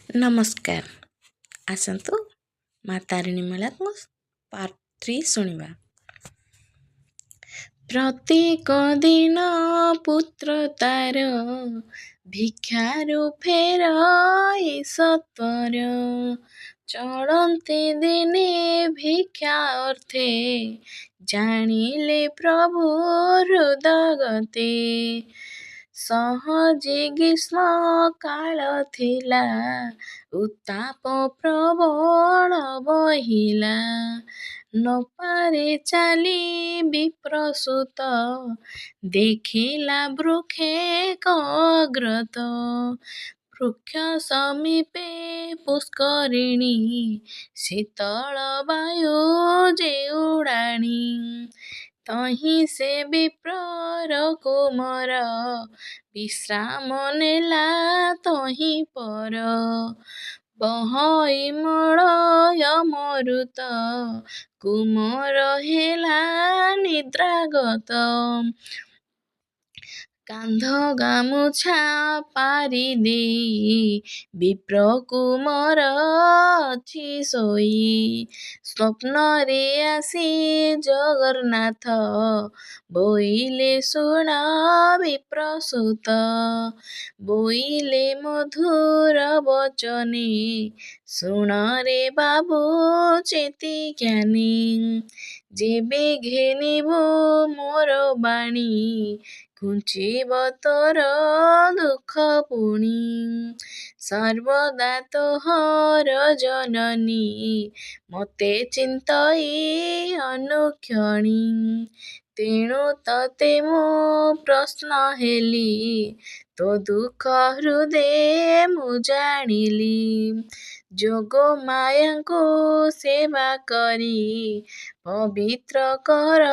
ନମସ୍କାର। ଆସନ୍ତୁ ମା ତାରିଣୀ ମେଳାକୁ ପାର୍ଟ 3 ଶୁଣିବା। ପ୍ରତ୍ୟେକ ଦିନ ପୁତ୍ର ତାର ଭିକ୍ଷାରୁ ଫେରାଇ ସତ୍ୱର, ଚଳନ୍ତି ଦିନେ ଭିକ୍ଷା ଅର୍ଥେ ଜାଣିଲେ ପ୍ରଭୁ ହୃଦଗତେ। ସହଜେ ଗ୍ରୀଷ୍ମ କାଳ ଥିଲା, ଉତ୍ତାପ ପ୍ରବଳ ବହିଲା। ନପାରେ ଚାଲି ବିପ୍ରସୂତ, ଦେଖିଲା ବୃକ୍ଷେ କଗ୍ରତ। ବୃକ୍ଷ ସମୀପେ ପୁଷ୍କରିଣୀ, ଶୀତଳ ବାୟୁ ଯେ ଉଡ଼ାଣି। ତହିଁ ସେ ବିପ୍ରର କୁମର, ବିଶ୍ରାମ ନେଲା ତହିଁ ପର। ବହଇ ମଳୟ ମରୁତ, କୁମର ହେଲା ନିଦ୍ରାଗତ। କାନ୍ଧ ଗାମୁଛା ପାରି ଦେଇ, ବିପ୍ର କୁମର ଅଛି ଶୋଇ। ସ୍ୱପ୍ନରେ ଆସି ଜଗନ୍ନାଥ, ବୋଇଲେ ଶୁଣ ବିପ୍ରସୂତ। ବୋଇଲେ ମଧୁର ବଚନେ, ଶୁଣରେ ବାବୁ ଚେତି ଜ୍ଞାନୀ। ଯେବେ ଘେନିବୁ ମୋର ବାଣୀ, ଘୁଞ୍ଚିବ ତୋର ଦୁଃଖ ପୁଣି। ସର୍ବଦା ତୋହର ଜନନୀ, ମୋତେ ଚିନ୍ତଇ ଅନୁକ୍ଷଣି। ତେଣୁ ତତେ ମୁଁ ପ୍ରଶ୍ନ ହେଲି, ତୋ ଦୁଃଖ ହୃଦେ ମୁଁ ଜାଣିଲି। ଯୋଗ ମାୟାଙ୍କୁ ସେବା କରି, ପବିତ୍ର କର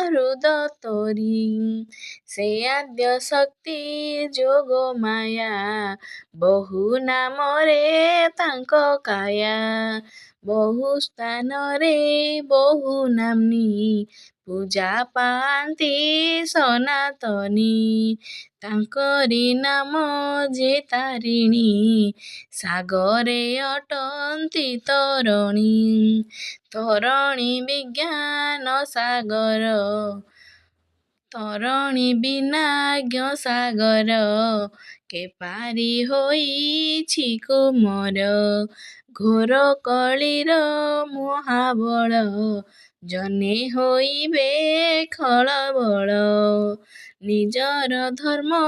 ହୃଦ ତୋରି। ସେ ଆଦ୍ୟ ଶକ୍ତି ଯୋଗ ମାୟା, ବହୁ ନାମରେ ତାଙ୍କ କାୟା। ବହୁ ସ୍ଥାନରେ ବହୁ ନାମ୍ନୀ, ପୂଜା ପାଆନ୍ତି ସନାତନୀ। ତାଙ୍କରି ନାମ ଯେ ତାରିଣୀ, ସାଗରେ ଅଟନ୍ତି ତରଣୀ। ତରଣୀ ବିଜ୍ଞାନ ସାଗର, ତରଣୀ ବିନା ଜ୍ଞସାଗର। କେ ପାରି ହୋଇଛି କୁମର, ଘୋର କଳିର ମହାବଳ। ଜନେ ହୋଇବେ ଖଳବଳ, ନିଜର ଧର୍ମ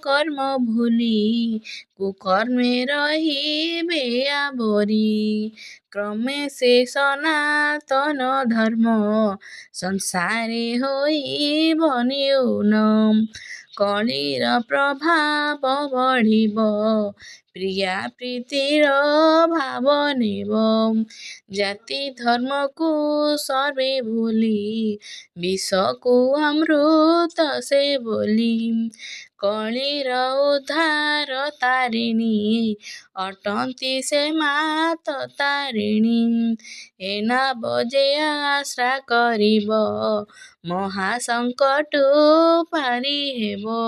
କର୍ମ ଭୁଲି, କୁକର୍ମେ ରହିବେ ଆବୋରି। କ୍ରମେ ସେ ସନାତନ ଧର୍ମ, ସଂସାରେ ହୋଇବ ନ୍ୟୁନ। କଳିର ପ୍ରଭାବ ବଢ଼ିବ, ପ୍ରିୟା ପ୍ରୀତିର ଭାବ ନେବ। ଜାତି ଧର୍ମକୁ ସର୍ବେ ଭୁଲି, ବିଷକୁ ଅମୃତ ସେ ବୋଲି। କଳିର ଉଦ୍ଧାର ତାରିଣୀ, ଅଟନ୍ତି ସେ ମାତ ତାରିଣୀ। ଏ ନାବ ଯେ ଆଶ୍ରା କରିବ, ମହାସଙ୍କଟୁ ପାରି ହେବ।